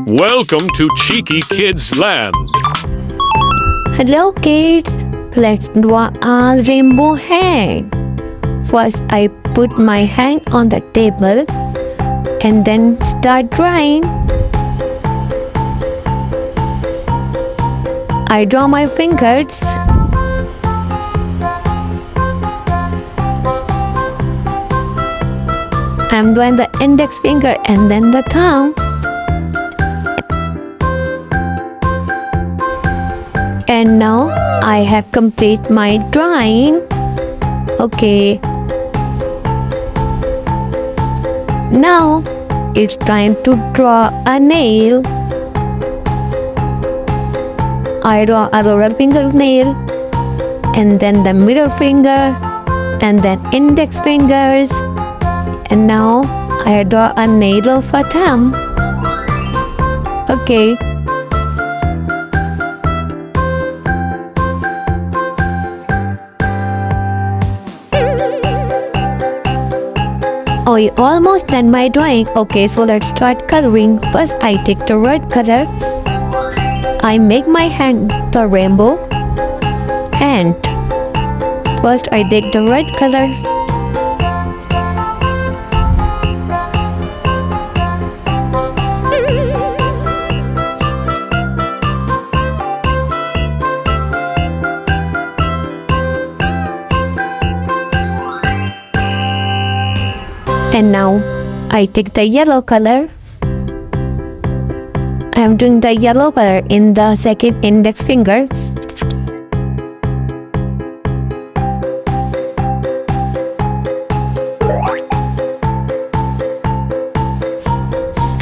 Welcome to Cheeky Kids Land. Hello kids, let's draw a rainbow hand. First I put my hand on the table and then start drawing. I draw my fingers. I'm drawing the index finger and then the thumb. And now I have complete my drawing. Okay. Now it's time to draw a nail. I draw a lower fingernail and then the middle finger and then index fingers. And now I draw a nail of a thumb. Okay. Oh, you almost done my drawing. Okay, so let's start coloring. First, I take the red color. I make my hand the rainbow. And first, I take the red color. And now I take the yellow color. I am doing the yellow color in the second index finger.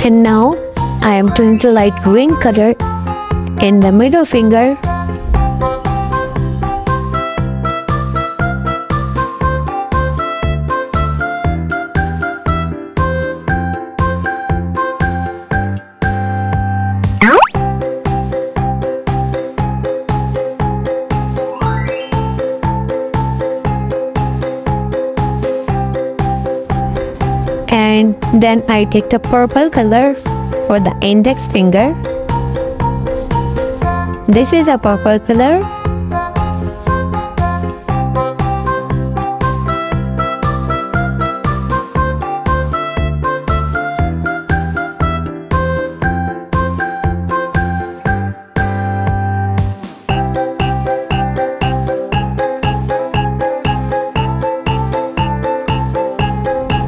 And now I am doing the light green color in the middle finger. And then I take the purple color for the index finger. This is a purple color.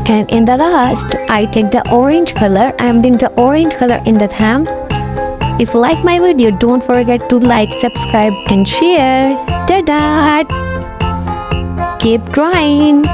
And in the last, I take the orange color. I am doing the orange color in the thumb. If you like my video, don't forget to like, subscribe and share. Ta-da! Keep drawing!